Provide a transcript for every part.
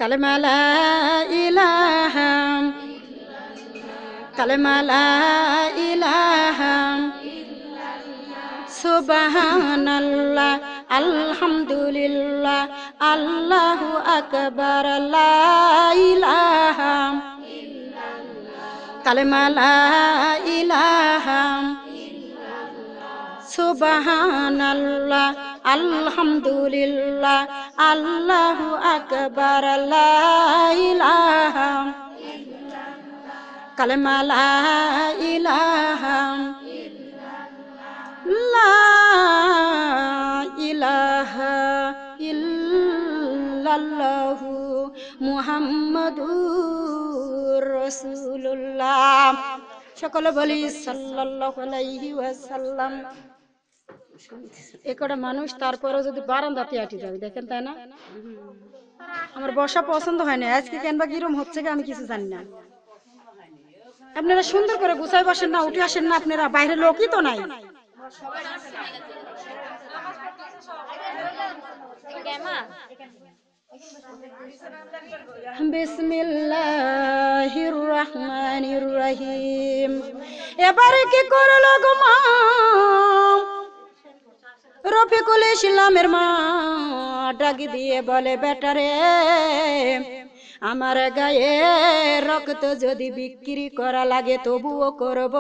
কালেমা লা ইলাহা, কালেমা লা ইলাহা, সুবহানাল্লাহ, আলহামদুলিল্লাহ, আল্লাহু আকবার, লা ইলাহা, কালেমা লা ইলাহা, সুবহানাল্লাহ, আলহামদুলিল্লাহ, আল্লাহু আকবার, লা ইলাহা, কালেমা লা ইলাহা, লা ইলাহা ইল্লাল্লাহু মুহাম্মাদুর রাসূলুল্লাহ। সকলে বলি সাল্লাল্লাহু আলাইহি ওয়াসাল্লাম। একটা মানুষ তারপরে যদি বারান্দাতে আটি যাবে, দেখেন তাই না? আমার বসা পছন্দ হয় না আজকে, কেন বা কিরম হচ্ছে আমি কিছু জানি না। আপনারা সুন্দর করে গুছাই বসেন না, উঠে আসেন না, আপনারা বাইরে লোকই তো নাই। বিসমিল্লাহির রহমানির রহিম। এবারে কি করলো গো মা? রফিকুল ইসলামের মা ডাক দিয়ে বলে, বেটারে আমার গায়ে রক্ত যদি বিক্রি করা লাগে তবুও করব,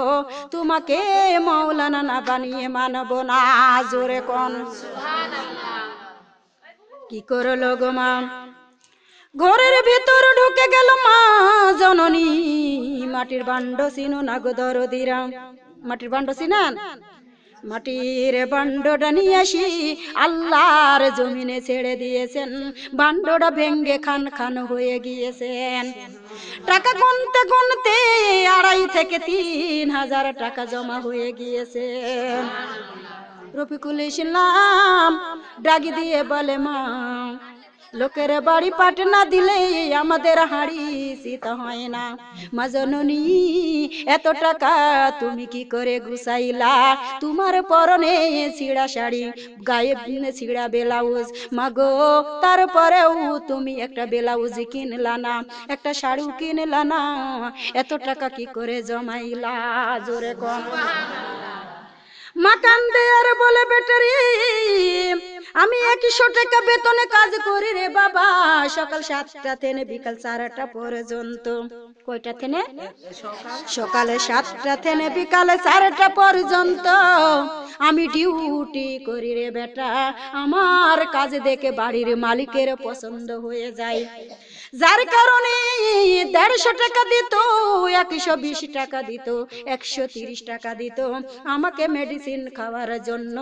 তোমাকে মাওলানা না বানিয়ে মানব না। জোরে কোন সুবহানাল্লাহ। কি করলো গো মা? ঘরের ভিতর ঢুকে গেল মা জননী। মাটির বান্ড চিনো না গো দরদিরা? মাটির বান্ড চিনেন? মাটির বান্ডটা নিয়ে আসি আল্লাহর জমিনে ছেড়ে দিয়েছেন। বান্ডটা ভেঙ্গে খান খান হয়ে গিয়েছেন। টাকা গুনতে গুনতে 2.5 থেকে 3,000 টাকা জমা হয়ে গিয়েছে। রফিকুল ইসলাম ডাকি দিয়ে বলে, মা লোকের বাড়ি পাট না দিলে আমাদের হাঁড়ি সীতা হয় না। মা জননী এত টাকা তুমি কি করে গুছাইলা? তোমার পরনে ছিঁড়া শাড়ি, গায়ে ছিঁড়া ব্লাউজ, মাগো তারপরেও তুমি একটা ব্লাউজ কিনলা না, একটা শাড়িও কিনলা না, এত টাকা কি করে জমাইলা? জোরে কম। মা কান্দে আর বলে, বেটারি আমি 100 টাকা বেতনে কাজ করি রে বাবা, সকাল 7টা থেকে বিকাল 4টা পর্যন্ত। কয়টা থেকে? সকালে 7টা থেকে বিকালে 4টা পর্যন্ত আমি ডিউটি করি রে বেটা। আমার কাজ দেখে বাড়ির মালিকের পছন্দ হয়ে যায়, যার কারণে 150 টাকা দিত, 120 টাকা দিত, 130 টাকা দিত আমাকে মেডিসিন খাওয়ার জন্য,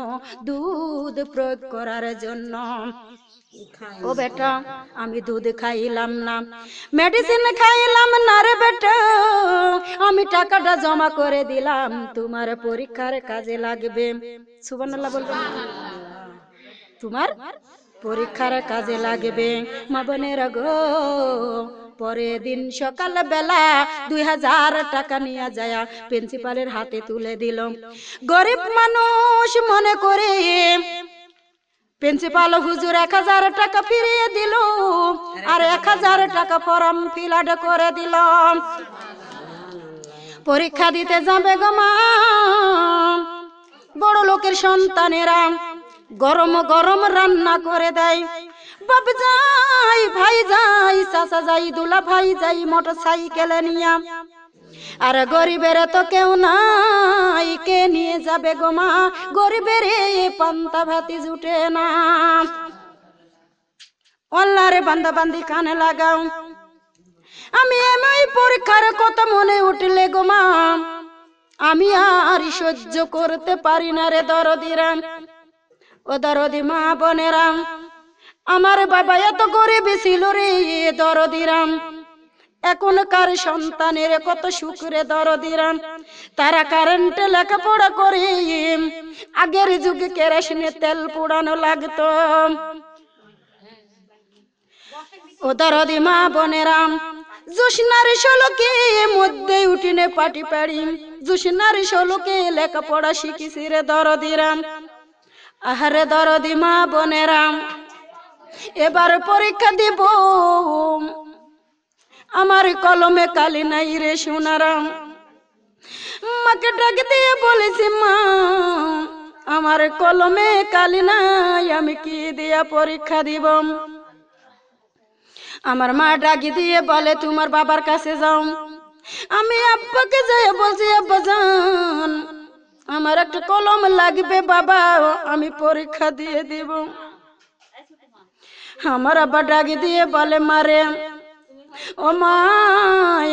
দুধ প্রয়োগ করার জন্য। ও বেটা আমি দুধ খাইলাম না, মেডিসিন খাইলাম না রে বেটা, আমি টাকাটা জমা করে দিলাম তোমার পরীক্ষার কাজে লাগবে। সুবহানাল্লাহ বলবেন? তোমার পরীক্ষার কাজে লাগবে। মা বোনেরা গো, পরের দিন সকাল বেলা 2000 টাকা নিয়ে যায় প্রিন্সিপালের হাতে তুলে দিল। গরিব মানুষ মনে করে প্রিন্সিপাল হুজুর 1000 টাকা ফিরিয়ে দিল, আর 1000 টাকা ফর্ম ফিল আপ করে দিল। পরীক্ষা দিতে যাবে গো মা, বড় লোকের সন্তানেরা গরম গরম রান্না করে দেয়। বাপ যাই, ভাই যাই, চাচা যাই, দুলা ভাই যাই মোটরসাইকেলে নিয়া, আর গরিবের তো কেউ নাই, কে নিয়ে যাবে গো মা? গরিবের পান্তা ভাতি জুটে না। আল্লাহরে বান্দা বান্দি কানে লাগাও, আমি এমআই পরীক্ষার কথা মনে উঠলে গো মা আমি আর সহ্য করতে পারি না রে দরদিরা। ও দরদি মা বোনেরা, আমার বাবা এত গরিব ছিল রে দরদিরাম, এখনকার সন্তানের কত সুখ রে দরদিরাম। তারা কারেন্টে লেখাপড়া করে, আগের যুগে কেরোসিনে তেল পোড়ানো লাগতো। ও দরদি মা বোনেরাম, জোসনার শোলকে মধ্যে উঠিনে পাটি পাড়ি, জোসনার শোলকে লেখাপড়া শিখিছি রে দরদিরাম। আহারে দরদি মা বোনেরাম, এবার পরীক্ষা দিব কলমে কালি নাই রে সোনারাম। মাকে ডাক দিয়ে বলেছি মা আমার কলমে কালি নাই, আমি কি দিয়া পরীক্ষা দিব? আমার মা ডাকি দিয়ে বলে তোমার বাবার কাছে যাও। আমি আব্বাকে যাই বলছি আব্বা জান আমার একটা কলম লাগবে বাবা, আমি পরীক্ষা দিয়ে দিব। আমার আব্বা ডাকি দিয়ে বলে মারে ও মা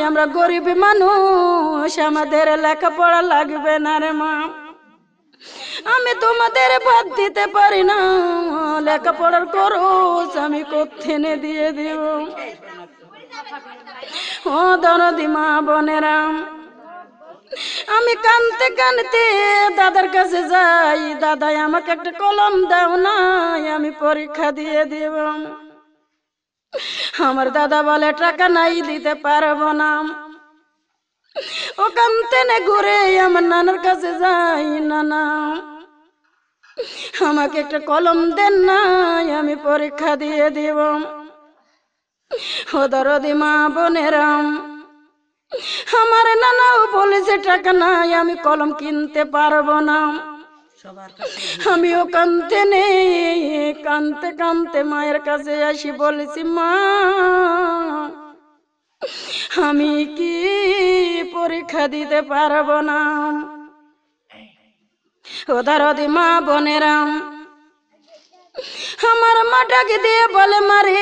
আমরা গরিব মানুষ, আমাদের লেখাপড়া লাগবে না রে মা, আমি তোমাদের ভাত দিতে পারি না, লেখাপড়ার খরচ আমি কোত্থেনে দিয়ে দিব? ও দরদি মা বোনেরা, আমি কানতে কানতে দাদার কাছে যাই, দাদাই আমাকে একটা কলম দাও না, আমি পরীক্ষা দিয়ে দিব। আমার দাদা বলে টাকা নাই, দিতে পারবো না। ওখান থেকে ঘুরে আমার নানার কাছে যাই, নানা আমাকে একটা কলম দেন না, আমি পরীক্ষা দিয়ে দিব। ও দরদি মা বোনেরা, আমার নানাও বলেছে টাকা নাই, আমি কলম কিনতে পারবো না। আমিও কানতে কানতে কানতে মায়ের কাছে আসি, বলেছি মা আমি কি পরীক্ষা দিতে পারবো না? ও দরদি মা বোনেরা, আমার মা ডাকে দিয়ে বলে মারে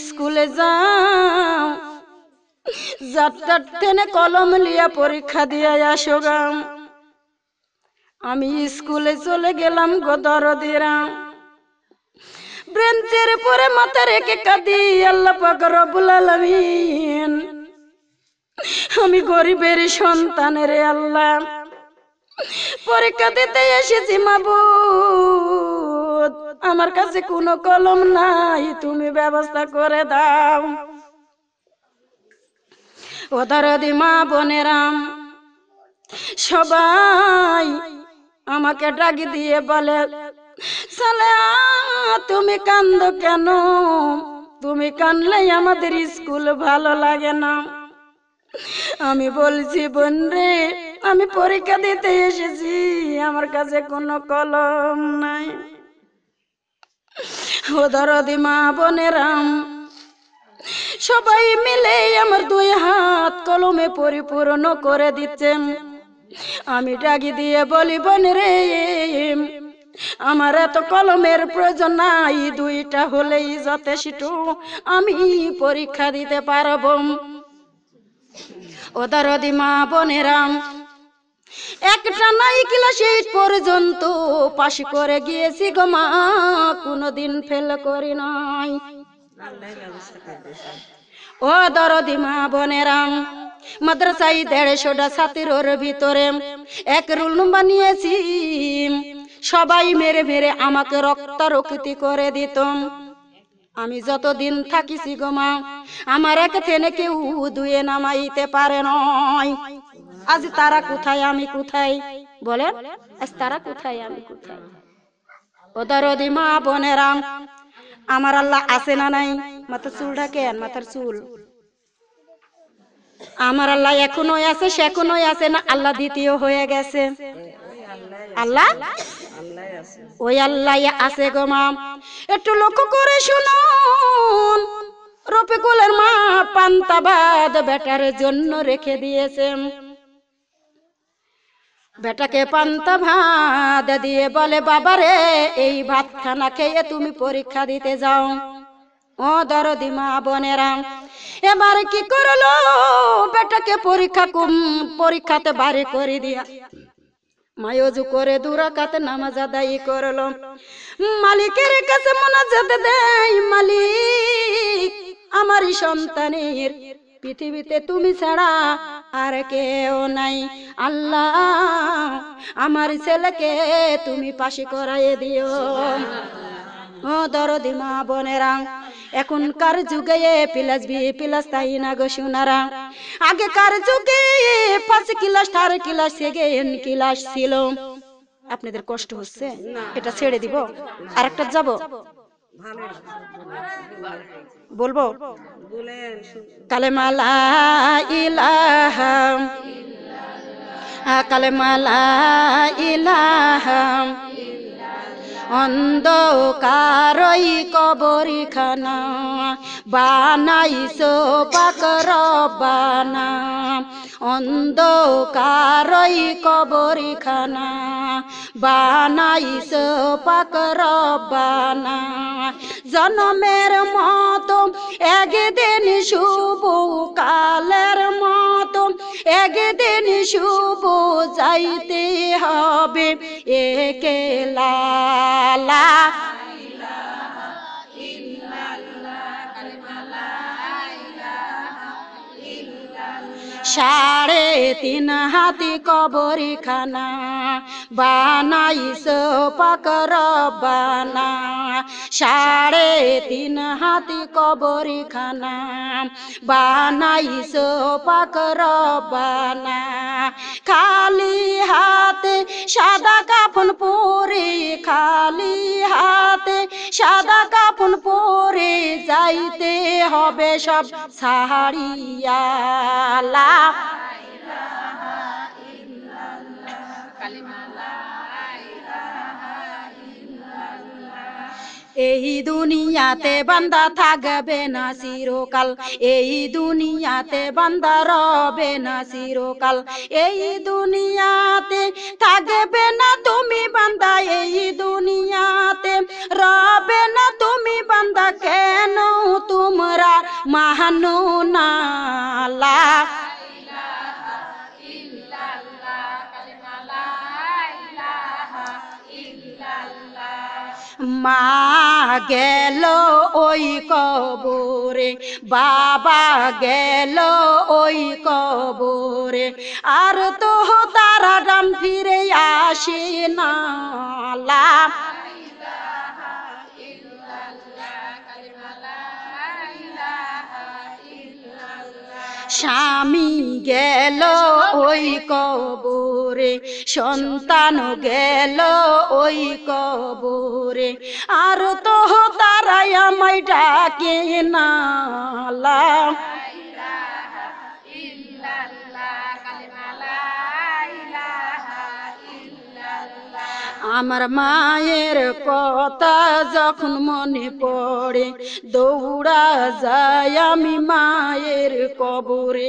স্কুলে যাও, যাত্রার ট্রেনে কলম লিয়া পরীক্ষা দিয়ে আসো গা। আমি স্কুলে চলে গেলাম গো দরদিরা, ব্রেঞ্চের পরে মাথা রেখে কাঁদি, আল্লাহ পাক রব্বুল আলামিন আমি গরিবের সন্তানের আল্লাহ পরীক্ষা দিতে এসেছি মাবুদ, আমার কাছে কোনো কলম নাই, তুমি ব্যবস্থা করে দাও। ও দরদি মা বোনেরা, সবাই আমাকে ডাকি দিয়ে বলে সালা তুমি কান্দো কেন? তুমি কানলে আমাদের স্কুল ভালো লাগে না। আমি বলছি বোন রে আমি পরীক্ষা দিতে এসেছি, আমার কাছে কোনো কলম নাই। ও দরদি মা বোনেরা, সবাই মিলে আমার দুই হাত কলমে পরিপূর্ণ করে দিচ্ছে। আমি ডাকি দিয়ে বলি বোন রে আমার এত কলমের প্রয়োজন নাই, দুইটা হলেই যথেষ্ট, আমি পরীক্ষা দিতে পারবো। ও দরদি মা বোনেরা, একটা নাই ক্লাস 8 পর্যন্ত পাশ করে গিয়েছি গো মা, কোনোদিন ফেল করি নাই। ও দরদি মা বোনেরা, মাদ্রাসায় 150টা ছাত্রের ভিতরে এক রুল বানিয়েছি, সবাই মেরে মেরে আমাকে রক্তারক্তি করে দিত। আমি যতদিন থাকিছি গো মা আমার এক থেনে কেউ দুয়ে নামাইতে পারে নয়। আজ তারা কোথায় আমি কোথায় বলেন? আজ তারা কোথায় আমি কোথায়? ও দরদি মা বোনেরা, আমার আল্লাহ আছে না নাই? মাথার চুলটা কেন? মাথার চুল আমার আল্লাহ এখনো আছে, সে এখনো আছে না? আল্লাহ দ্বিতীয় হয়ে গেছে? আল্লাহ ওই আল্লাহ আছে গো মা। একটু লক্ষ্য করে শুনুন, রফিকুলের মা পান্তা ভাত বেটার জন্য রেখে দিয়েছে। বেটাকে পান্তা ভাত দিয়ে বলে বাবারে এই ভাত খানা খেয়ে তুমি পরীক্ষা দিতে যাও। ও দরদি মা বোনেরা, এবার কি করলো? বেটাকে পরীক্ষাতে বাড়ি করে দিয়া মায়জু করে 2 রাকাত নামাজ আদায় করলো। মালিকের কাছে মুনাজাত দেয়, মালিক আমার সন্তানের পৃথিবীতে তুমি ছাড়া আর কেউ নাই, আল্লাহ আমার ছেলেকে তুমি পাশে করাইয়ে দিও। ও দরদি মা বোনেরা, এখনকার যুগে প্লাস বি প্লাস তাই না গো সোনারা, আগেকার যুগে 5 ক্লাস 4 ক্লাস সেকেন্ড ক্লাস ছিল। আপনাদের কষ্ট হচ্ছে? এটা ছেড়ে দিব, আরেকটা যাব? ভালোই লাগছে বললে। বলবো বলেন কালেমা লা ইলাহা কালেমা লা ইলাহা অন্ধকারই কবরখানা বানাইছো পাক রব্বানা অন্ধকারই কবরখানা বানাইছো পাক রব্বানা জনমের মতো একদিন শুভ কালের মতো একদিন শুভ যাইতে হবে একেলা সাড়ে তিন হাতি কবরখানা বানাইছো পাক রব্বানা সাড়ে তিন হাতি কবরখানা বানাইছো পাক রব্বানা খালি হাতে সাদা কাফন পরে খালি হাতে সাদা কাফন পরে যাইতে হবে সব সাহারিয়া এই দুনিয়াতে বান্দা থাকবে না চিরকাল এই দুনিয়াতে বান্দা রবে না চিরকাল এই দুনিয়াতে থাকবে না তুমি বান্দা এই দুনিয়াতে রবে না তুমি বান্দা কেন তোমরা মাহানো না লা মা গেল ওই কবরে বাবা গেল ওই কবরে আর তো তারা দাম ফিরে আসে না লাভ স্বামী গেল ওই কবরে সন্তান গেল ওই কবরে আর তো তারাই আমায় ডাকে না আমার মায়ের কথা যখন মনে পড়ে দৌড়া যায় আমি মায়ের কবরে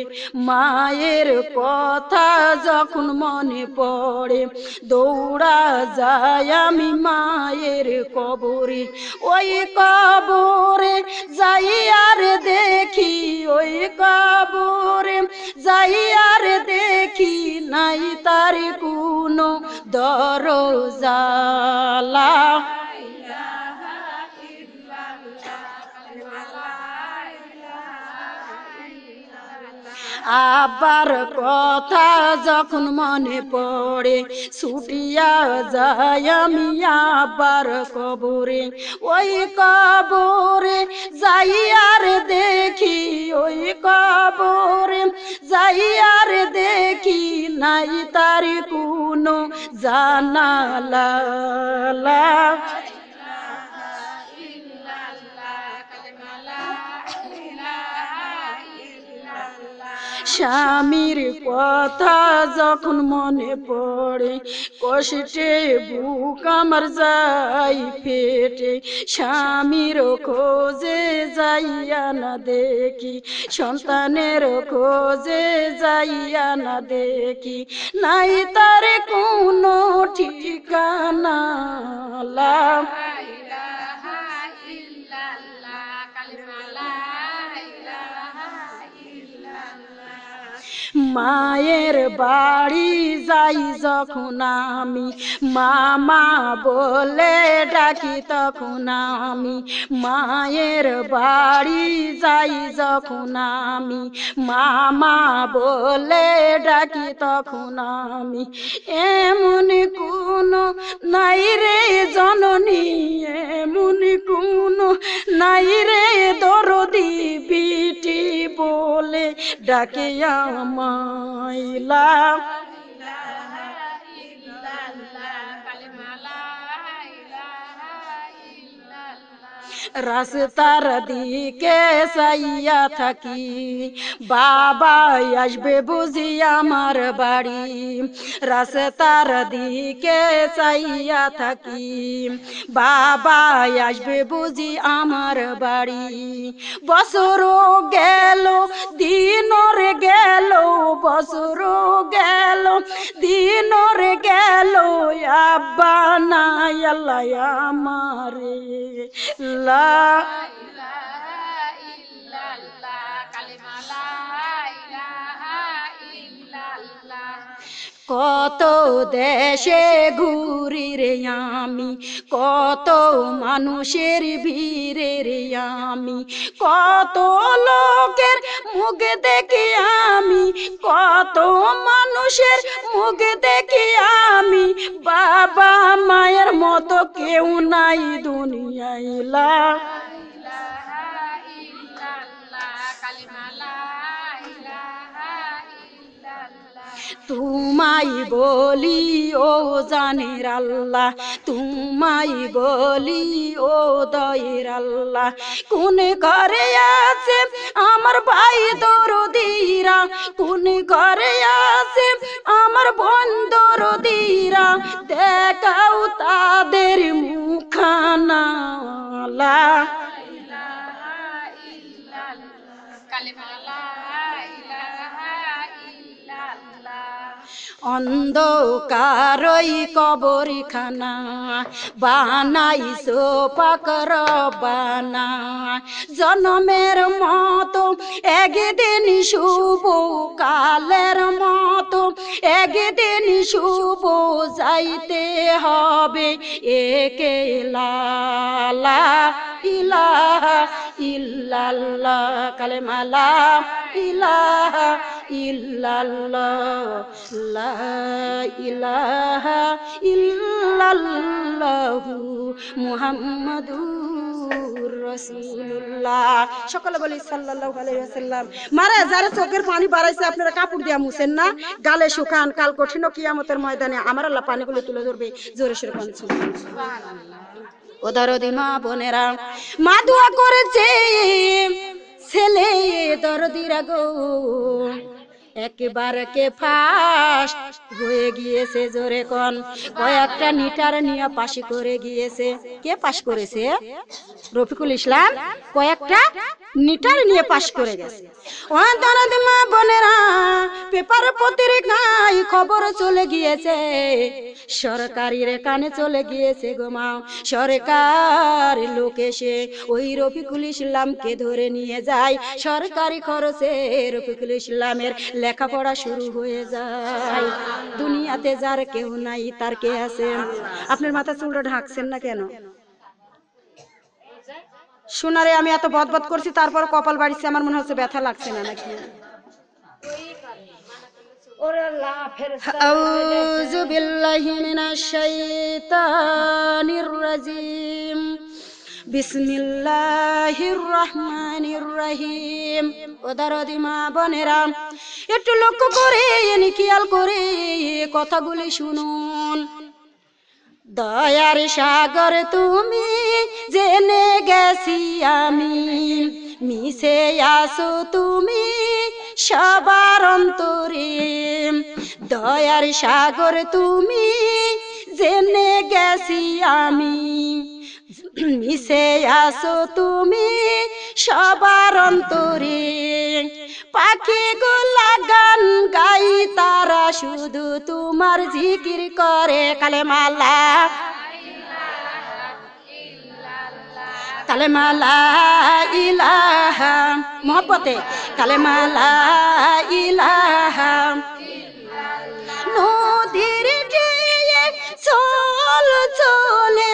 মায়ের কথা যখন মনে পড়ে দৌড়া যায় আমি মায়ের কবরে ওই কবরে যাই আর দেখি ওই কবরে যাই আর দেখি নাই তার কোনো দরজালা আবার কথা যখন মনে পড়ে ছুটিয়া যায় আমি আবার কবরে ওই কবরে যাই আর দেখি ওই কবরে যাই আর দেখি নাই তার কোনো জানালা স্বামীর কথা যখন মনে পড়ে কষ্টে বুক আমার যাই ফেটে স্বামীর খোঁজে যাইয়া না দেখি সন্তানের খোঁজে যাইয়া না দেখি নাই তার কোনো ঠিকানা মায়ের বাড়ি যাই যখন আমি মামা বলে ডাকি তখন আমি মায়ের বাড়ি যাই যখন আমি মামা বলে ডাকি তখন আমি এমন কোনো নাই রে জননী এমন কোনো নাই রে দরদি বিটি বলে ডাকে আমাইলা রাস্তার দিকে চাইয়া থাকি, বাবা আসবে বুঝি আমার বাড়ি। রাস্তার দিকে চাইয়া থাকি, বাবা আসবে বুঝি আমার বাড়ি। বছর গেল দিনরে গেল, বছর গেল দিনরে গেল, আব্বা নাই আল্লাহ আমারে। লা কত দেশে ঘুরি রে আমি, কত মানুষের ভিড়ে রে আমি, কত লোকের মুখ দেখি আমি, কত মানুষের মুখ দেখি আমি, বাবা মায়ের মতো কেউ নাই দুনিয়ায়। লা তোমায় বলি ও জানের আল্লাহ, তোমায় বলি ও দয়ের আল্লাহ, কোন ঘরে আছে আমার ভাই দরদিরা, কোন ঘরে আছে আমার বোন দরদিরা, দেখাও তাদের মুখানা। লা অন্ধকারই কবরখানা বানাইছো পাকর বানা, জনমের মতো একদিন শুভ, কালের মতো একদিন শুভ, যাইতে হবে একেলা। লা ইলাহা ইল্লাল্লাহ, কালেমা লা ইলাহা ইল্লাল্লাহ, লা ইলাহা ইল্লাল্লাহু মুহাম্মাদুর রাসূলুল্লাহ। সকলে বলি সাল্লাল্লাহু আলাইহি ওয়াসাল্লাম। মারা যারা চোখের পানি বাড়াইছে আপনারা কাপড় দিয়া মুছেন না, গালে শুকান, কাল কঠিন কিয়ামতের ময়দানে আমার আল্লাহ পানিগুলো তুলে ধরবে। জোরে সোরে পানি সুবহানাল্লাহ। ও দরদি মা বোনেরা, মা দোয়া করেছে ছেলে দরদিরা গো, একবারে কে ফার্স্ট হয়ে গিয়েছে। জোরে কোন কয়েকটা নিটার নিয়ে পাশ করে গিয়েছে। কে পাশ করেছে? রফিকুল ইসলাম কয়েকটা নিটার নিয়ে পাশ করে গেছে। ও দরদি মা বোনেরা, পেপার পত্রিকায় খবর চলে গিয়েছে, সরকারি কানে চলে গিয়েছে গো মা। সরকার লোক এসে ওই রফিকুল ইসলামকে ধরে নিয়ে যায়, সরকারি খরচে রফিকুল ইসলামের লেখাপড়া শুরু হয়ে যায়। দুনিয়াতে যার কেউ নাই তার কে আছে? আপনার মাথা চুলটা ঢাকছেন না কেন? শোনারে আমি এত বদবদ করছি, তারপর কপাল বাড়িছে, আমার মনে হচ্ছে ব্যথা লাগছে না নাকি? আউযু বিল্লাহি মিনাশ শাইতানির রাজিম, বিসমিল্লাহির রহমানির রহিম। ও দরদি মা বোনেরা, একটু লক্ষ্য করে খেয়াল করে কথাগুলি শুনুন। দয়ার সাগর তুমি জেনে গেছি আমি, মিশে আসো তুমি সবার অন্তরে। দয়ার সাগর তুমি জেনে গেছি আমি, মিশে আসো তুমি সবার অন্তরে। পাখি গোলা গান গাই তারা শুধু তোমার জিকির করে। কালেমা লা কালেমা লা ইলাহা, মহব্বতে কালেমা লা ইলাহা। নদীর ঢেয়ে চল চলে,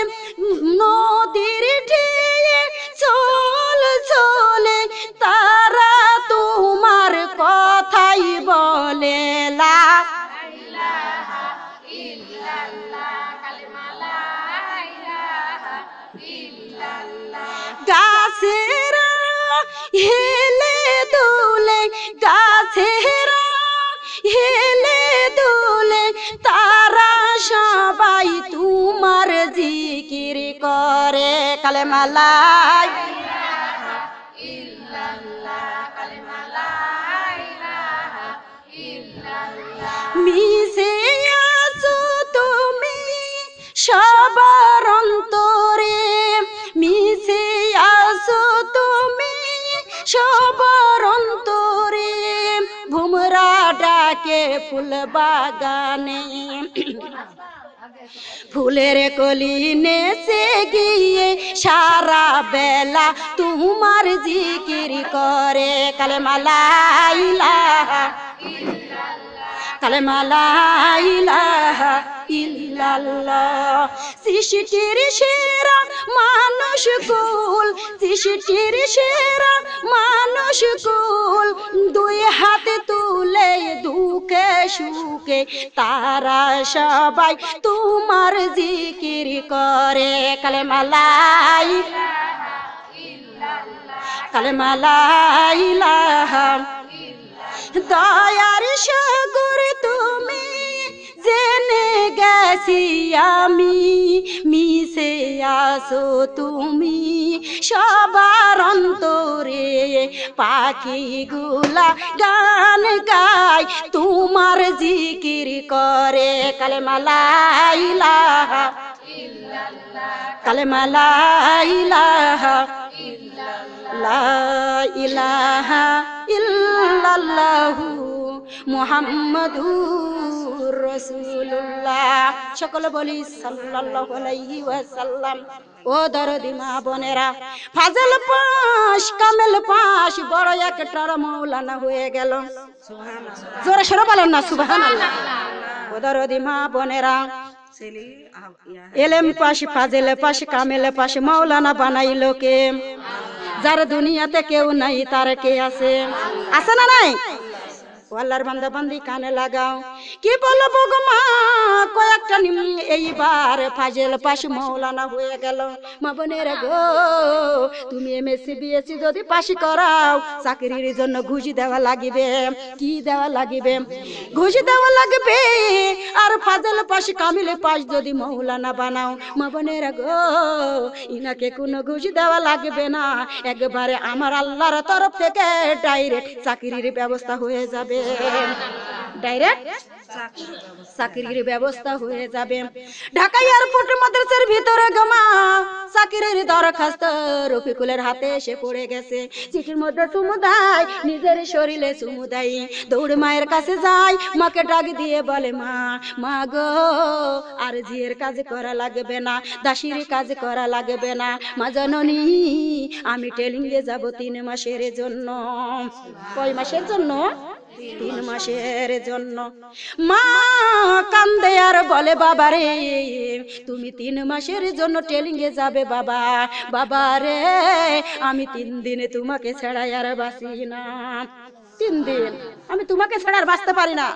নদীর ঢেয়ে চল চলে, তারা তোমার কথাই বলে। লা গাছেরা হেলে দুলে, গাছেরা হেলে দুলে, তারা সবাই তোমার জিকির করে। কালেমা লা সবার অন্তরে ভুমরা ডাকে ফুল বাগানে ফুলের কলি নেচে গিয়ে সারা বেলা তোমার জিকির করে কালেমা লা ইলাহা কালেমা লা ইলাহা ইল্লাল্লাহ। সৃষ্টির সেরা মানুষ কুল, সৃষ্টির সেরা মানুষ কুল, দুই হাতে তুলে দুঃখে সুখে তারা সবাই তোমার জিকির করে কালেমা লা ইলাহা ইল্লাল্লাহ কালেমা লা ইলাহা। দয়ার সাগর তুমি জেনে গেছি আমি, মিশে আসো তুমি সবার অন্তরে, পাখিগুলা গান গায় তোমার জিকির করে কালেমা লা ইলাহা কালেমা লা ইলাহা লা ইলাহা ইল্লাল্লাহু মুহাম্মাদুর রাসূলুল্লাহ। সকলে বলি সাল্লাল্লাহু আলাইহি ওয়াসাল্লাম। ও দরদি মা বোনেরা, ফাজল পাশ কামেল পাশ বড় একটার মাওলানা হয়ে গেল। জোরে সরে বলেন না সুবহানাল্লাহ। ও দরদি মা বোনেরা, এলেম পাশ ফাজল পাশ কামেল পাশ মাওলানা বানাইলো কে? যার দুনিয়াতে কেউ নাই তার কে আছে? আছে না নাই? আল্লাহর বান্দা বান্দি কানে লাগাও, কি বলবো গো মা, কয়েকটা এইবার ফাজল পাশ মাওলানা হয়ে গেল। মা বোনেরা গো, তুমি এমএসসি বিএসসি যদি পাশ করাও, চাকরির জন্য ঘুষ দেওয়া লাগিবে। কি দেওয়া লাগিবে? ঘুষ দেওয়া লাগবে। আর ফাজল পাশ কামিল পাশ যদি মাওলানা বানাও, মা বোনেরা গো, ইনাকে কোনো ঘুষ দেওয়া লাগবে না, একবারে আমার আল্লাহর তরফ থেকে ডাইরেক্ট চাকরির ব্যবস্থা হয়ে যাবে। ডাইরেক্ট চাকরির ব্যবস্থা হয়ে যাবে। ঢাকা এয়ারপোর্ট মাদ্রাসার ভিতরে গমা চাকরির দরখাস্ত রফিকুলের হাতে এসে পড়ে গেছে। চিঠির মধ্যে চুমুদাই, নিজের শরীরে চুমুদাই, দৌড়ে মায়ের কাছে যায়, মাকে ডাক দিয়ে বলে মা, মা গো আর ঝিয়ের কাজ করা লাগবে না, দাসির কাজ করা লাগবে না, মা জননী আমি ট্রেনিংয়ে যাব 3 মাসের জন্য। কয় মাসের জন্য? 3 মাসের জন্য। মা কান্দে আর বলে বাবা রে, তুমি 3 মাসের জন্য ট্রেনিংয়ে যাবে বাবা? বাবা রে, আমি 3 দিনে তোমাকে ছাড়া আর বাঁচি না। 3 দিন আমি তোমাকে ছাড়া আর বাঁচতে পারি না।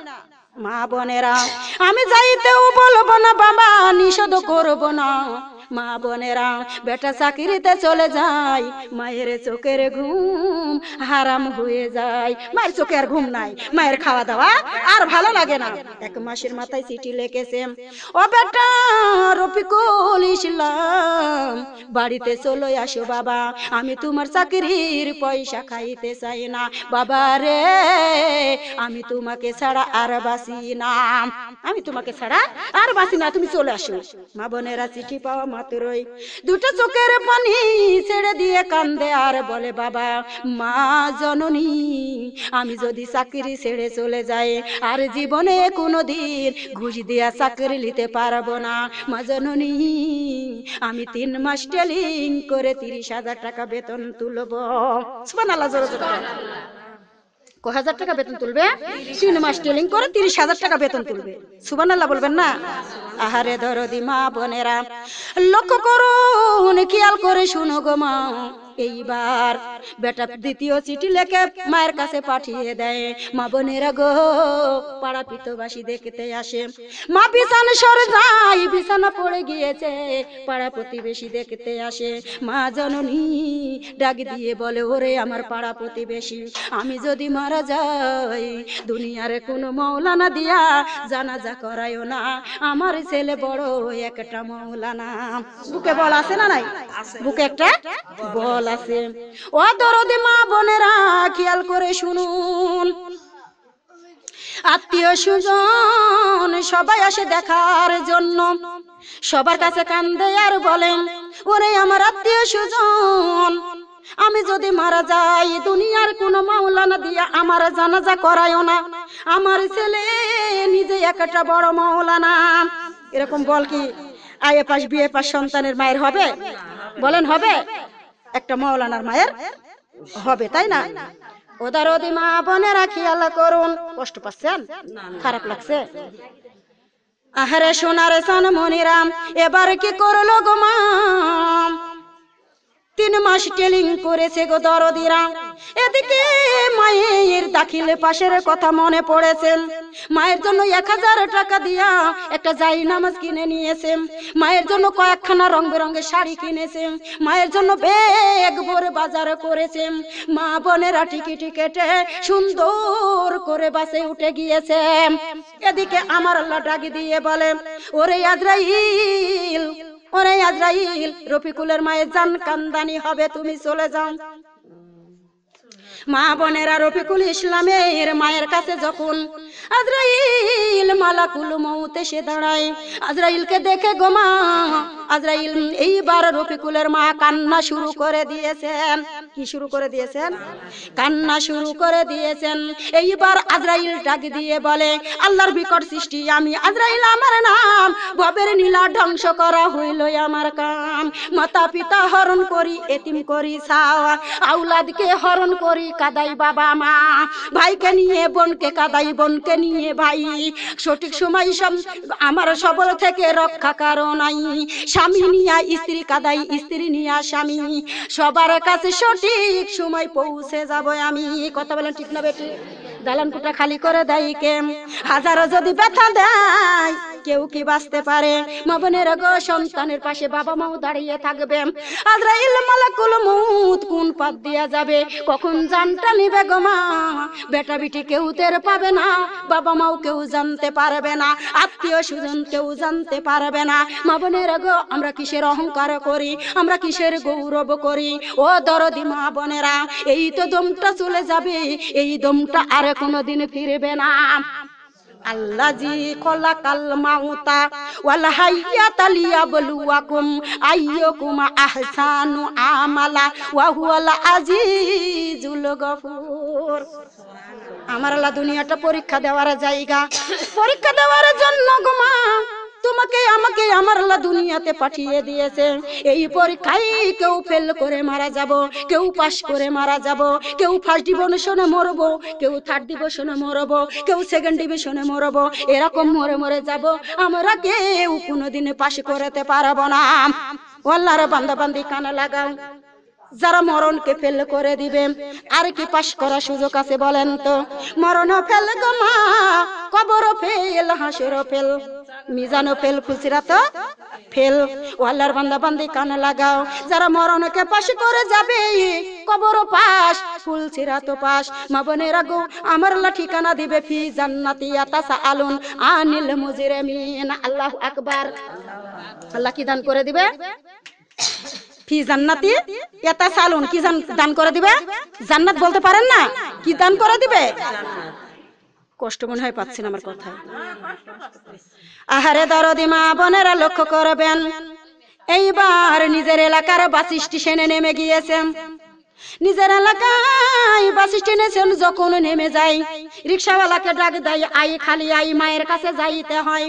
মা বোনেরা, আমি যাইতেও বলবো না বাবা, নিষেধ করবো না। মা বোনেরা, বেটা চাকরিতে চলে যায়, মায়ের চোখের ঘুম হারাম হয়ে যায়। মায়ের চোখে আর ঘুম নাই, মায়ের খাওয়া দাওয়া আর ভালো লাগে না। 1 মাসের মাথায় চিঠি লিখেছে, ও বেটা রফিকুল ইসলাম, বাড়িতে চলে আসো বাবা, আমি তোমার চাকরির পয়সা খাইতে চাই না। বাবা রে, আমি তোমাকে ছাড়া আর বাঁচি না, আমি তোমাকে ছাড়া আর বাঁচি না, তুমি চলে আসো। মা বোনেরা, চিঠি পাওয়া মাত্রই 2টা চোখের পানি ছেড়ে দিয়ে কান্দে আর বলে বাবা, মা জননী আমি যদি চাকরি ছেড়ে চলে যাই, আর জীবনে কোনোদিন ঘুষ দিয়া চাকরি নিতে পারবো না। মা জননী আমি 3 মাস ট্রেনিং করে 30,000 টাকা বেতন তুলবো। সুবহানাল্লাহ, জোরে জোরে। 1000 টাকা বেতন তুলবে? 3 মাস ট্রেনিং করে 30,000 টাকা বেতন তুলবে। সুবহানাল্লাহ বলবেন না? আহারে দরদি মা বোনেরা, লক্ষ্য করুন, খেয়াল করে শুনো গো মা। এইবার বেটা 2য় চিঠি লেখে মায়ের কাছে পাঠিয়ে দেয়। মা বোনেরা গো, পাড়া পিতবাসী দেখতে আসে। মা বিছানা সরে যায়, বিছানা পড়ে গিয়েছে, পাড়া প্রতিবেশী দেখতে আসে। মা জননী ডাক দিয়ে বলে, ওরে আমার পাড়া প্রতিবেশী, আমি যদি মারা যাই, দুনিয়ার কোনো মাওলানা দিয়া জানাজা করায়ও না, আমার ছেলে বড় একটা মাওলানা। বুকে বল আছে না নাই? বুকে একটা বল আছে। ও দরদি মা বোনেরা, খেয়াল করে শুনুন, আত্মীয় স্বজন সবাই আসে দেখার জন্য, সবার কাছে কান্দে আর বলেন, ওরে আমার আত্মীয় স্বজন, আমি যদি মারা যাই দুনিয়ার কোন মাওলানা দিয়া আমার জানাজা করায়ও না, আমার ছেলে নিজে একটা বড় মাওলানা। এরকম বল কি আইএ পাস বিএ পাস সন্তানের মায়ের হবে? বলেন হবে? একটা মাওলানার মায়ের হবে, তাই না? ওদারদি মা বোনেরা খেয়াল করুন। কষ্ট পাচ্ছেন? খারাপ লাগছে? আহারে সোনারে সনমনিরাম, এবার কি করলো গো মা? 3 মাস টেলিং করেছে গো দরদিরা। এদিকে মায়ের দাখিল পাশের কথা মনে পড়েছে। মায়ের জন্য 1000 টাকা দিয়া একটা জাই নামাজ কিনে নিয়েছে। মায়ের জন্য কয়েকখানা রং বেরঙের শাড়ি কিনেছে। মায়ের জন্য ব্যাগ ভরে বাজার করেছে। মা বোনেরা টিকিট কেটে সুন্দর করে বাসে উঠে গিয়েছে। এদিকে আমার আল্লাহ ডাক দিয়ে বলে, ওরে আজরাইল, ওরে আজরাইল, রফিকুলের মায়ের জান কান্দানি হবে, তুমি চলে যাও। মা বোনেরা রফিকুল ইসলামের মায়ের কাছে যখন আজরাইল মালাকুল মউত এসে দাঁড়ায়, আজরাইলকে দেখে গো মা, আজরাইল এইবার রফিকুলের মা কান্না শুরু করে দিয়েছেন। কি শুরু করে দিয়েছেন? কান্না শুরু করে দিয়েছেন। এইবার আজরাইল ডাক দিয়ে বলে, আল্লাহর বিকট সৃষ্টি আমি আজরাইল, আমার নাম ভবের নীলা, ধ্বংস করা হইল আমার কাম। মাতা পিতা হরণ করি, এতিম করি ছাওয়া, আউলাদকে হরণ করি, কাদাই বাবা মা, ভাইকে নিয়ে বোনকে কাদাই, বোনকে নিয়ে ভাই। সঠিক সময় আমার সবল থেকে রক্ষা কারণ নাই। স্বামী নিয়া স্ত্রী কাদাই, স্ত্রী নিয়া স্বামী, সবার কাছে সঠিক সময় পৌঁছে যাব আমি। কথা বলেন ঠিক না বেটি? দালান কোঠা খালি করে দেয় কে? হাজারো যদি ব্যথা দেয় কেউ কি বাঁচতে পারে? মা বোনেরা গো, সন্তানের পাশে বাবা মাও দাঁড়িয়ে থাকবে। আজরাইল মালাকুল মউত কোন পথ দিয়া যাবে, কখন জানটা নিবে গো মা? বেটা বিটি কেউ টের পাবে না, বাবা মাও কেউ জানতে পারবে না, আত্মীয় স্বজন কেউ জানতে পারবে না। মা বোনেরা গো, আমরা কিসের অহংকার করি, আমরা কিসের গৌরব করি? ও দরদি মা বোনেরা, এই তো দমটা চলে যাবে, এই দমটা আর কোনোদিন ফিরবে না। আল্লাজি খলাকাল মাউতা ওয়াল হায়াতা লিয়াবলুয়াকুম আইয়ুকুম আহসানু আমালা ওয়া হুয়াল আজিজুল গফুর। আমার আল্লাহ দুনিয়াটা পরীক্ষা দেওয়ার জায়গা, পরীক্ষা দেওয়ার জন্য গো মা তোমাকে আমাকে আমার আল্লাহ দুনিয়াতে পাঠিয়ে দিয়েছে। এই পরীক্ষায় কেউ ফেল করে মারা যাব, কেউ পাস করে মারা যাব, কেউ ফার্স্ট ডিভিশনে মরবো, কেউ থার্ড ডিভিশনে মরবো, কেউ সেকেন্ড ডিভিশনে মরবো, এরকম মরে মরে যাব। আমরা কেউ কোনোদিনে পাস করতে পারবো না। আল্লাহর বান্দা বান্দি কানে লাগাও, যারা মরণকে ফেল করে দিবে আর কি পাশ করার সুযোগ আছে বলেন তো? মরণ ফেল গো মা, কবর ফেল, হাসর ফেল, মিজানো ফেল, ফুলসিরাত ফেল। ও আল্লাহর বান্দা বান্দি কানে লাগাও, যারা মরণকে পাশ করে যাবে কবর পাশ, ফুলসিরাত পাশ। মা বোনেরা গো, আমার আল্লাহ ঠিকানা দিবে ফি জান্নাতি ইয়াতাসাআলুন আনিল মুজরিমিন। আল্লাহু আকবার। আল্লাহ কি দান করে দিবে? ফি জান্নাতি ইয়াতাসাআলুন। কি দান করে দিবে? জান্নাত বলতে পারেন না? কি দান করে দিবে? কষ্ট মনে হয় পাচ্ছেন আমার কথায়? আহারে দরদি মা বোনেরা লক্ষ্য করবেন, এইবার নিজের এলাকার বাস স্টেশনে নেমে গিয়েছেন। নিজের এলাকায় বাস স্টেশনে যখন নেমে যায়, রিক্সাওয়ালাকে ডাক দেয়, আই খালি আই, মায়ের কাছে যাইতে হয়।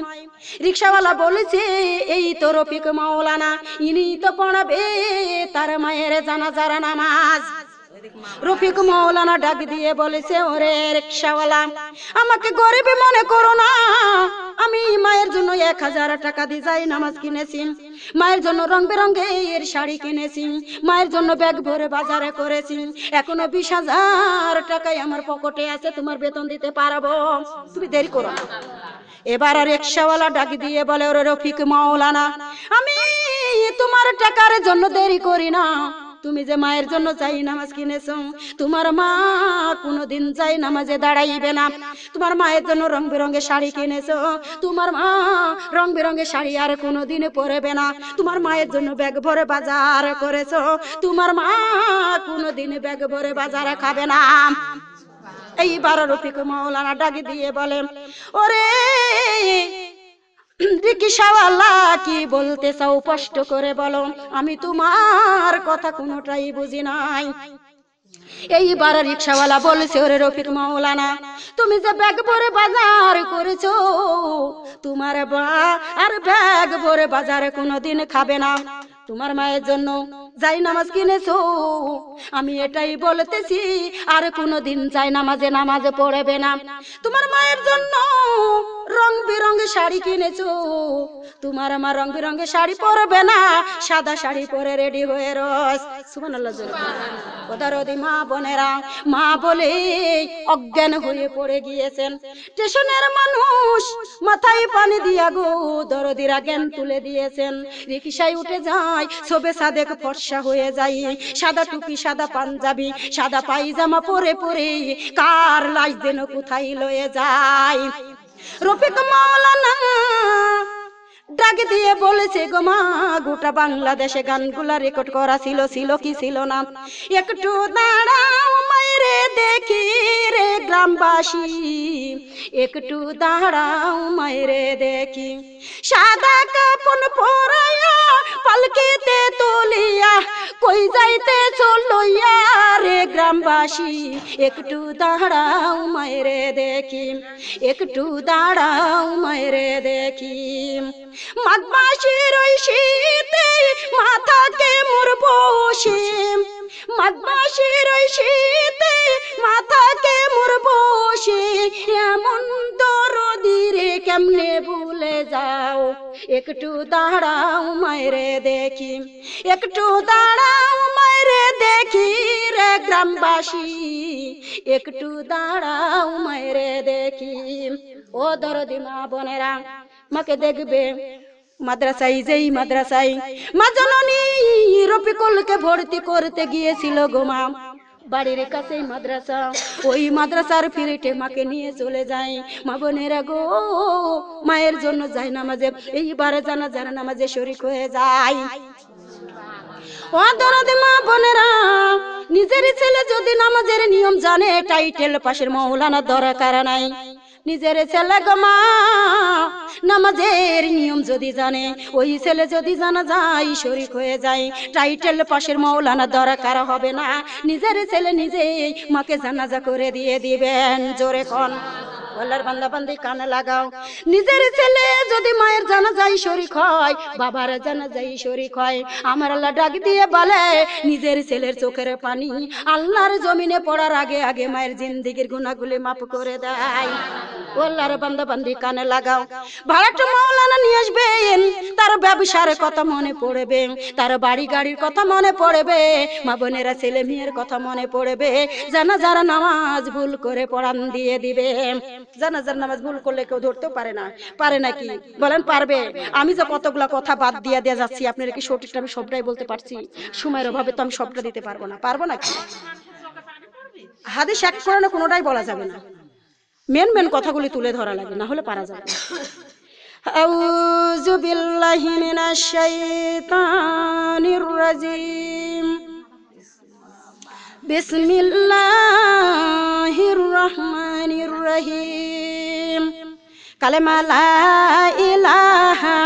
রিক্সাওয়ালা বলেছে, এই তো রফিক মাওলানা, ইনি তো পড়াবে তার মায়ের জানাজার নামাজ। রফিক মাওলানা ডাক দিয়ে বলেছে, ওরে রিক্সাওয়ালা, আমাকে গরিব মনে করো না, আমি মায়ের জন্য 1000 টাকা দিয়ে যাই নামাজ কিনেছি, মায়ের জন্য রং বেরঙের শাড়ি কিনেছি, মায়ের জন্য ব্যাগ ভরে বাজারে করেছি, এখনো 20,000 টাকাই আমার পকেটে আছে, তোমার বেতন দিতে পারবো, তুমি দেরি করো না। এবার রিক্সাওয়ালা ডাক দিয়ে বলে, ওরে রফিক মাওলানা, আমি তোমার টাকার জন্য দেরি করি না, তুমি যে মায়ের জন্য যাই নামাজ কিনেছো, তোমার মা কোনোদিন যাই নামাজে দাঁড়াইবে না। তোমার মায়ের জন্য রং বেরঙের শাড়ি কিনেছো, তোমার মা রং বেরঙের শাড়ি আর কোনোদিন পরবে না। তোমার মায়ের জন্য ব্যাগ ভরে বাজার করেছো, তোমার মা কোনোদিন ব্যাগ ভরে বাজার খাবে না। এইবার রফিক মাওলানা ডাক দিয়ে বলে, ওরে রিকশাওয়ালা কি বলতে চাও স্পষ্ট করে বলো, আমি তোমার কথা কোনোটাই বুঝি নাই। এইবার রিকশাওয়ালা বলেছে, ওরে রফিক মাওলানা, তুমি যে ব্যাগ ভরে বাজার করেছো, তোমার আর ব্যাগ ভরে বাজারে কোনোদিন খাবে না। তোমার মায়ের জন্য যাই নামাজ কিনেছো, আমি এটাই বলতেছি আর কোনোদিন যাই নামাজে পড়বে না। তোমার মায়ের জন্য রং বেরঙের শাড়ি কিনেছো, তোমার মা রং বেরঙের শাড়ি পরবে না, সাদা শাড়ি পরে রেডি হয়ে রস। সুবহানাল্লাহ। ওদারদি মা বোনেরা, মা বলে অজ্ঞান হয়ে পড়ে গিয়েছেন। স্টেশনের মানুষ মাথায় পানি দিয়া গো দরদিরা জ্ঞান তুলে দিয়েছেন। রিকশায় উঠে যায়, সবে সাদেক ফর্সা হয়ে যায়, সাদা টুপি সাদা পাঞ্জাবি সাদা পায়জামা পরে পরে কার লাশ যেন কোথায় লয়ে যায়। রফিক মাওলানা ডাক দিয়ে বলেছে, গো মা, গোটা বাংলাদেশে গানগুলা রেকর্ড করা ছিল কি ছিল না? একটু দাঁড়াও মায়েরে দেখি রে গ্রামবাসী, একটু দাঁড়াও মায়েরে দেখি, সাদা কাপড় পরাইয়া পালকিতে তুলিয়া কই যাইতে চলইয়া রে গ্রামবাসী, একটু দাঁড়াও মায়েরে দেখি, একটু দাঁড়াও মায়েরে দেখি। মাঘ মাসের ওই শীতে মাথাকে মোর বসে, মাঘ মাসের ওই শীতে মাথাকে মোর বসে, এমন দরদি রে কেমনে ভুলে যাও, একটু দাঁড়াও মায়েরে দেখি, একটু দাঁড়াও মায়েরে দেখি রে গ্রামবাসী, একটু দাঁড়াও মায়েরে দেখি। ও দরদি মা বোনেরা, মাকে দেখবে মাদ্রাসায়, যেই মাদ্রাসায় মা জননী রফিকুলকে ভর্তি করতে গিয়েছিল গো মা, বাড়ির কাছেই মাদ্রাসা, ওই মাদ্রাসার ফিরিটে মাকে নিয়ে চলে যায়। মা বোনেরা গো, মায়ের জন্য যায় নামাজে, এইবারে জানাজার নামাজে শরীক হয়ে যায়। ও দরদি মা বোনেরা, নিজের ছেলে যদি নামাজের নিয়ম জানে, টাইটেল পাশের মাওলানা দরকার নাই। নিজের ছেলে গো মা নামাজের নিয়ম যদি জানে, ওই ছেলে যদি জানা যায় শরীক হয়ে যায়, টাইটেল পাশের মাওলানা দরকার হবে না। নিজের ছেলে নিজেই মাকে জানাজা করে দিয়ে দিবেন। জোরে কোন আল্লাহর বান্দা বান্দি কানে লাগাও। নিজের ছেলে যদি মায়ের জানাজায় শরীক হয়, বাবার জানাজায় শরীক হয়, আমার আল্লাহ ডাক দিয়ে বলে, নিজের ছেলের চোখের পানি আল্লাহর জমিনে পড়ার আগে আগে মায়ের জিন্দেগির গুনাহগুলি মাফ করে দেয়। আল্লাহর বান্দা বান্দি কানে লাগাও। ভাড়াটা মাওলানা নিয়ে আসবেন, তার ব্যবসার কথা মনে পড়বে, তার বাড়ি গাড়ির কথা মনে পড়বে, মা বোনেরা ছেলে মেয়ের কথা মনে পড়বে। জানাজার নামাজ ভুল করে পড়ান দিয়ে দিবে। জানাজার নামাজ ভুল করলে কেউ ধরতেও পারে না, পারে নাকি বলেন? পারবে? আমি যে কতগুলা কথা বাদ দিয়ে দেওয়া যাচ্ছি, আপনারা কি সঠিকটা আমি সবটাই বলতে পারছি? সময়ের অভাবে তো আমি সবটা দিতে পারবো না, পারবো নাকি? হাদিস এক করে না কোনোটাই বলা যাবে না, মেন মেন কথাগুলি তুলে ধরা লাগে, না হলে পারা যাবে না। আউযু বিল্লাহি মিনাশ শাইতানির রাজিম, বিসমিল্লাহির রহমানির রহিম। কালেমা লা ইলাহা,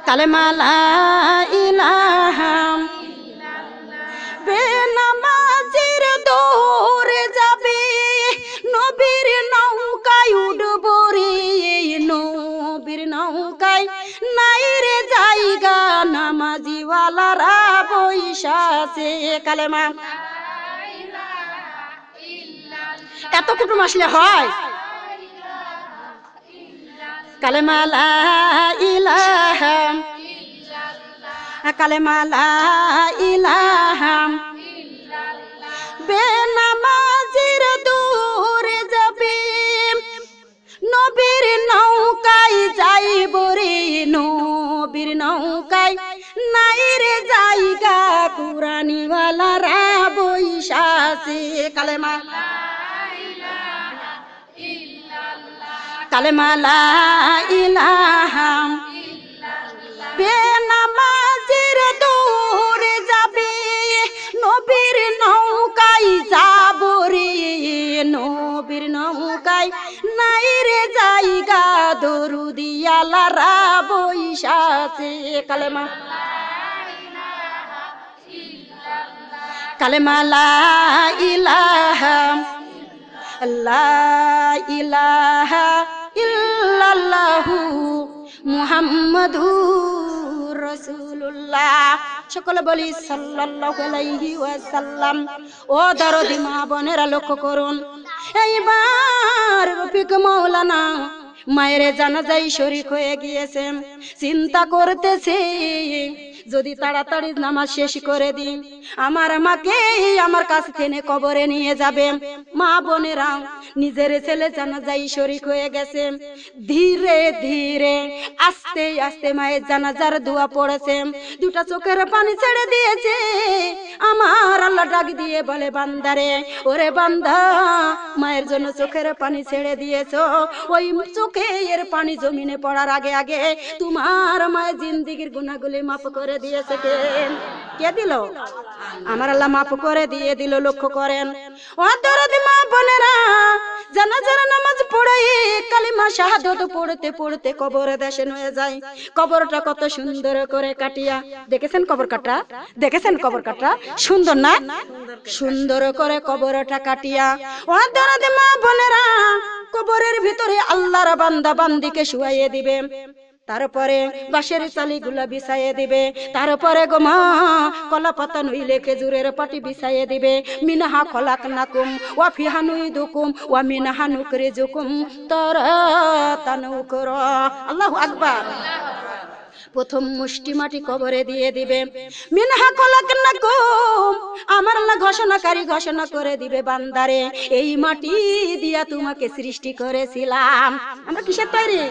কালেমা লা ইলাহা, বেনামাজির দৌড়ে যাবে, নবীর নৌকায় উঠবো রে, নবীর নৌকায় নাই রে জায়গা, নামাজিওয়ালারা বৈশাছে। কালেমা এত কুটুম আসলে হয়? কালেমা লা ইলাহা, কালেমা লা ইলাহা, বেনামাজির দূরে যাবে, নবীর নৌকায় যাইব রে, নবীর নৌকায় নাই রে জায়গা, কুরানিওয়ালারা বৈশাছে। কালেমা, কালেমা লা ইলাহা, বেনামাজির দৌড়ে যাবে, নবীর নৌকায় যাব রে, নবীর নৌকায় নাই রে জায়গা, দরুদ পিয়ালারা বৈশাছে কালেমা কালেমা লা ইলাহা লা ইলাহা ইল্লাল্লাহু মুহাম্মাদুর রাসূলুল্লাহ। সকলে বলি সাল্লাল্লাহু আলাইহি ওয়াসাল্লাম। ও দরদি মা বোনেরা লক্ষ্য করুন, এইবার রফিক মাওলানা মায়ের জানাজায় শরীক হয়ে গিয়েছে। চিন্তা করতেছে যদি তাড়াতাড়ি নামাজ শেষ করে দিই আমার মাকে আমার কাছ থেকে কবরে নিয়ে যাবে। মা বোনেরা নিজের ছেলে জানাজায় শরীক হয়ে গেছে, ধীরে ধীরে আস্তে আস্তে মায়ের জানাজার দোয়া পড়েছে, দুটা চোখের পানি ছেড়ে দিয়েছে। আমার আল্লাহ ডাক দিয়ে বলে, বান্দারে, ওরে বান্দা, মায়ের জন্য চোখের পানি ছেড়ে দিয়েছো, ওই চোখের পানি জমিনে পড়ার আগে আগে তোমার মায়ের জিন্দেগির গুনাহগুলি মাফ করে দিয়েছে। কে দিল? আমার আল্লাহ মাফ করে দিয়ে দিল। লক্ষ্য করেন ও দরদি মা বোনেরা, জানাজার নামাজ পড়ে কালিমা শাহাদাত পড়তে পড়তে কবরে দেশেন হয়ে যায়। কবরটা কত সুন্দর করে কাটিয়া, দেখেছেন কবর কাটা? দেখেছেন কবর কাটা? সুন্দর না? সুন্দর করে কবরটা কাটিয়া ও দরদি মা বোনেরা কবরের ভিতরে আল্লাহর বান্দা বান্দিকে শুয়াইয়ে দিবে, তারপরে বাঁশের চালিগুলা বিছাইয়ে দিবে, তারপরে গো মা কলা পাতা নইলে খেজুরের পাটি বিছাইয়ে দিবে। মিনহা খলাকনাকুম ওয়া ফিহা নুইদুকুম ওয়া মিনহা নুখরিজুকুম তারাতান উখরা। আল্লাহু আকবার। প্রথম মুষ্টি মাটি কবরে দিয়ে দিবে। মিনহা খলাকনাকুম, আমার আল্লাহ ঘোষণাকারী ঘোষণা করে দিবে, বান্দারে, এই মাটি দিয়া তোমাকে সৃষ্টি করেছিলাম। আমরা কিসের তৈরি?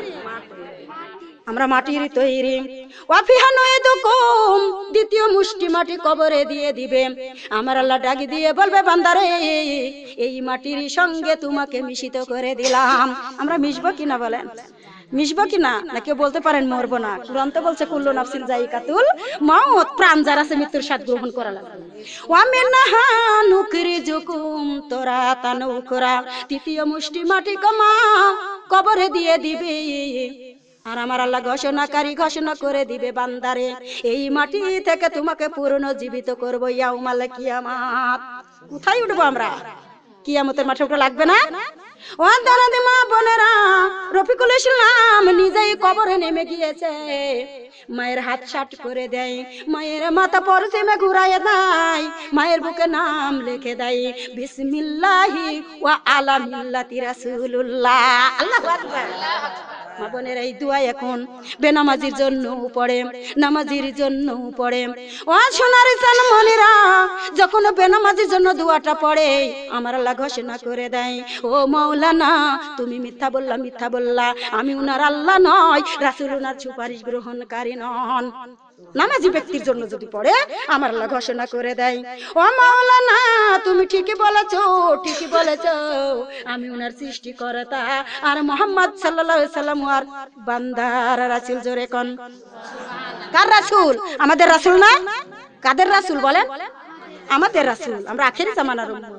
আমরা মাটির তৈরি। ওয়াফিহা নুইদুকুম, দ্বিতীয় মুষ্টি মাটি কবরে দিয়ে দিবে। আমার আল্লাহ ডাক দিয়ে বলবে, বান্দারে, এই মাটির সঙ্গে তোমাকে মিশিত করে দিলাম। আমরা মিশবো কিনা বলেন? মিশবো কিনা? না কেউ বলতে পারেন মরবো না? কুরআন তো বলছে কুল্লু নাফসিন যায়িকাতুল মাউত, প্রাণ যার আছে মৃত্যুর স্বাদ গ্রহণ করা লাগবে। ওয়া মিনহা নুখরিজুকুম তারাতান উখরা, তৃতীয় মুষ্টি মাটি কমা কবরে দিয়ে দিবে। আর আমার আল্লাহ ঘোষণাকারী ঘোষণা করে দিবে, বান্দারে, এই মাটি থেকে তোমাকে পুনর্জীবিত করবো ইয়াউমাল কিয়ামাত। কোথায় উঠবো আমরা? কিয়ামতের মাঠে উঠা লাগবে না? ও দরদি মা বোনেরা, রফিকুল ইসলাম নিজেই কবরে নেমে গিয়েছে। মায়ের হাত শাট করে দেয়, মায়ের মাথা পরশিমে ঘুরাইয়ে দেয়, মায়ের বুকে নাম লিখে দেয়, বিসমিল্লাহি ওয়া আলা মিল্লাতি রাসূলুল্লাহ। আল্লাহু আকবার। মা বোনের এই দোয়া এখন বেনামাজির জন্য পড়ে, নামাজির জন্য পড়ে। ও সোনার জানমনিরা, যখন বেনামাজির জন্য দোয়াটা পড়ে আমার আল্লাহ ঘোষণা করে দেয়, ও মাওলানা, তুমি মিথ্যা বললা, মিথ্যা বললা, আমি উনার আল্লাহ নয়, রাসূল উনার সুপারিশ গ্রহণকারী নন। নামাজি ব্যক্তির জন্য যদি পড়ে আমার আল্লাহ ঘোষণা করে দেয়, ও মাওলানা, তুমি ঠিকই বলেছো, ঠিকই বলেছো, আমি উনার সৃষ্টিকর্তা আর মুহাম্মদ সাল্লাল্লাহু আলাইহি সাল্লাম আর বান্দার রাসূল। জোরে কোন কার রাসূল? আমাদের রাসূল না? কাদের রাসূল বলেন? আমাদের রাসূল। আমরা আখেরি জামানার উম্মত।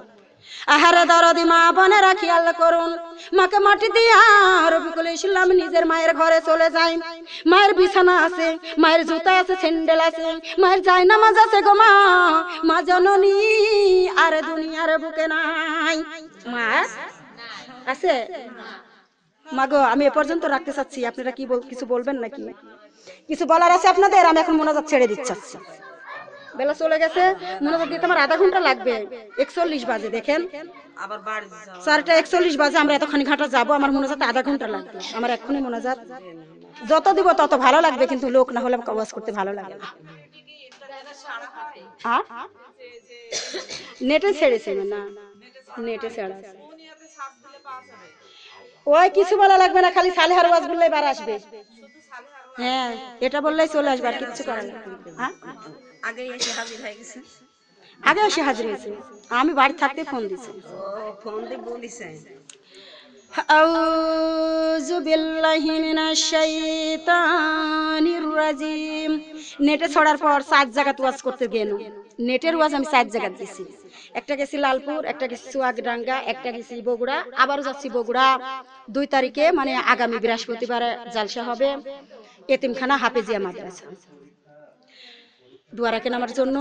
আহারে দরদি মা বোনেরা খেয়াল করুন, মাকে মাটি দিয়া রফিকুল ইসলাম নিজের মায়ের ঘরে চলে যায়। মায়ের বিছানা আছে, মায়ের জুতা আছে, স্যান্ডেল আছে, মায়ের জায়নামাজ আছে। গো মা, মা জননী আর দুনিয়ার বুকে নাই। মা আছে? মা গো, আমি এ পর্যন্ত রাখতে চাচ্ছি, আপনারা কি কিছু বলবেন নাকি? কিছু বলার আছে আপনাদের? আমি এখন মোনাজাত ছেড়ে দিচ্ছি। বেলা চলে গেছে, মোনাজাত দিতে আমার আধা ঘন্টা লাগবে। 41 বাজে, দেখেন আবার বাড়ি যাও। 4:41 বাজে, আমরা এতখানি ঘাটা যাবো, আমার মোনাজাতে আধা ঘন্টা লাগবে। আমার এক্ষুনি মোনাজাত যত দিব তত ভালো লাগবে, কিন্তু লোক না হলে ওয়াজ করতে ভালো লাগে না। নেটে ছেড়েছে না? নেটে ছেড়া ওই কিছু বলা লাগবে না, খালি সালেহার ওয়াজ বললেই বার আসবে। হ্যাঁ, এটা বললেই চলে আসবে, আর কিছু করার লাগবে না। আগে এসে হাজির হয়ে গেছে। আগে এসে হাজির হয়েছে, আমি বাড়ি থাকতে ফোন দিছি। ও ফোন দিয়ে বলিছে। আউযু বিল্লাহি মিনাশ শাইতানির রাজিম। নেটে ছড়ার পর 4 জায়গা ওয়াজ করতে গেল। নেটের ওয়াজ আমি 4 জায়গা দিছি। একটা গেছি লালপুর, একটা গেছি চুয়াডাঙ্গা, একটা গেছি বগুড়া, আবারও যাচ্ছি বগুড়া। 2 তারিখে মানে আগামী বৃহস্পতিবারে জালসা হবে এতিমখানা হাফেজিয়া মাদ্রাসা। দোয়া রাখেন আমার জন্য,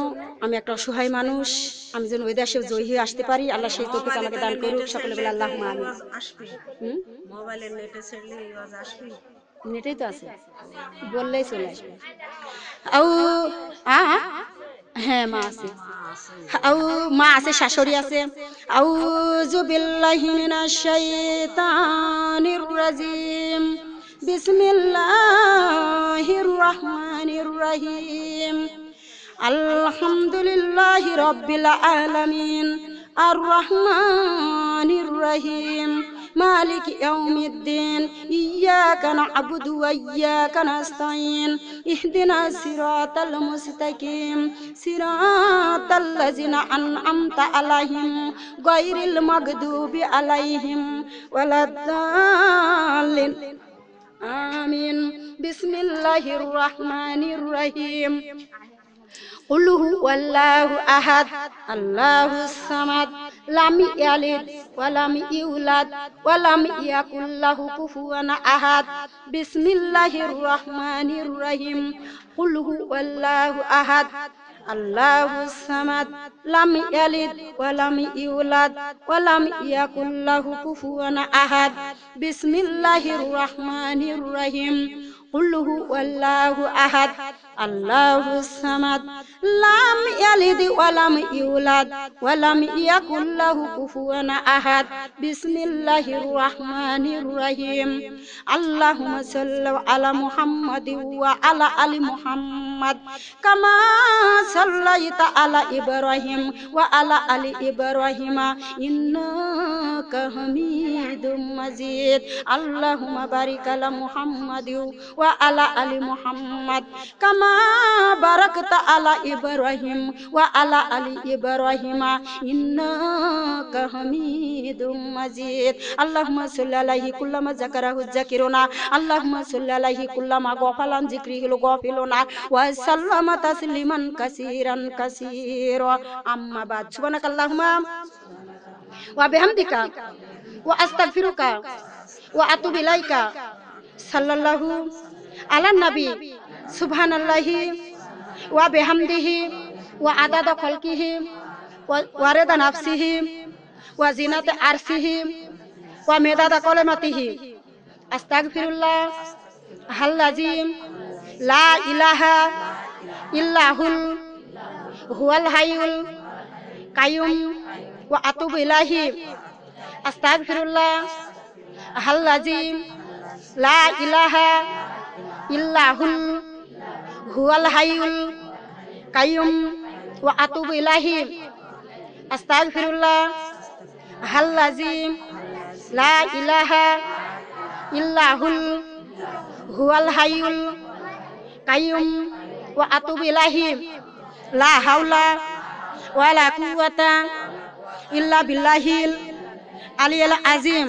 আমি একটা অসহায় মানুষ, আমি যেন ওই দেশে জয়ী হয়ে আসতে পারি। আল্লাহ সেই তৌফিক আমাকে দান করুক, সকলে বলে আল্লাহুম্মা আমিন। আসবে হুম, মোবাইলের নেটে ছেড়লে এই আওয়াজ আসবে। নেটেই তো আছে, বললেই চলে আসবে। আউ আ হ্যাঁ মা আছে, আউ মা আছে, শাশুড়ি আছে। আউযু বিল্লাহি মিনাশ শাইতানির রাজিম, বিসমিল্লাহির রহমানির রহিম। আলহামদুলিল্লাহি রাব্বিল আলামিন, আর রহমানির রহিম, মালিক ইয়াউমিদ্দিন, ইয়াকা না'বুদু ওয়া ইয়াকা নাস্তাঈন, ইহদিনাস সিরাতাল মুস্তাকিম, সিরাতাল লাযিনা আন'আমতা আলাইহিম, গায়রিল মাগদুবি আলাইহিম ওয়ালাদ-দাল্লিন। আমিন। বিসমিল্লাহির রহমানির রহিম। কুল হুয়াল্লাহু আহাদ, আল্লাহুস সামাদ, লাম ইয়ালিদ ওয়া লাম ইউলাদ ওয়া লাম ইয়াকুল লাহু কুফুয়ান আহাদ। বিসমিল্লাহির রহমানির রহিম। কুল হুয়াল্লাহু আহাদ, আল্লাহুস সামাদ, লাম ইয়ালিদ ওয়া লাম ইউলাদ ওয়া লাম ইয়াকুল লাহু কুফুয়ান আহাদ। বিসমিল্লাহির রহমানির রহিম। কুল হুয়াল্লাহু আহাদ, আল্লাহুস সামাদ, লাম ইয়ালিদ ওয়া লাম ইউলাদ ওয়া লাম ইয়াকুল লাহু কুফুয়ান আহাদ। বিসমিল্লাহির রহমানির রহিম। আল্লাহুম্মা সাল্লি আলা মুহাম্মাদি ওয়া আলা আলি মুহাম্মাদ, কামা সাল্লাইতা আলা ইব্রাহিম ওয়া আলা আলি ইব্রাহিম ইন্নাকা হামিদুম মাজিদ। আল্লাহুম্মা বারিক আলা মুহাম্মাদি ওয়া আলা আলি মুহাম্মাদ, কামা বারাকতা আলা ইব্রাহিম ওয়া আলা আলি ইব্রাহিম ইন্নাকা হামিদুম মাজিদ। আল্লাহুম্মা সাল্লি আলাইহি কুল্লামা যাকারাহু যাকিরুনা, আল্লাহুম্মা সাল্লি আলাইহি কুল্লামা গাফালান যিকরিহিল গাফিলুনা, ওয়া সাল্লামা তাসলিমান কাসীরান কাসীরা। আম্মা বাদ। সুবহানাকাল্লাহুম্মা ওয়া বিহামদিকা ওয়া আস্তাগফিরুকা ওয়া আতুবু ইলাইকা। সাল্লাল্লাহু আলান নবী। সুবহানাল্লাহি ওয়া বিহামদিহি ওয়া আদাদা খালকিহি ওয়া রিদা নাফসিহি ওয়া জিনাতা আরশিহি ওয়া মিদাদা কালিমাতিহি। আস্তাগফিরুল্লাহ আল-আযীম, লা ইলাহা ইল্লাহুল হুয়াল হাইয়ুল কাইয়ুম ওয়া আতুবু ইলাইহি। আস্তাগফিরুল্লাহ আল-আযীম, লা ইলাহা ইল্লাহুল হুয়াল হাইয়ুল কাইয়ুম ওয়া আতুবু ইলাইহি। আস্তাগফিরুল্লাহ আল-আযীম, লা ইলাহা ইল্লাহুল হুয়াল হাইয়ুল কাইয়ুম ওয়া আতুবু ইলাইহি। লা হাওলা ওয়া লা কুওয়াতা ইল্লা বিল্লাহিল আলিয়্যিল আযীম।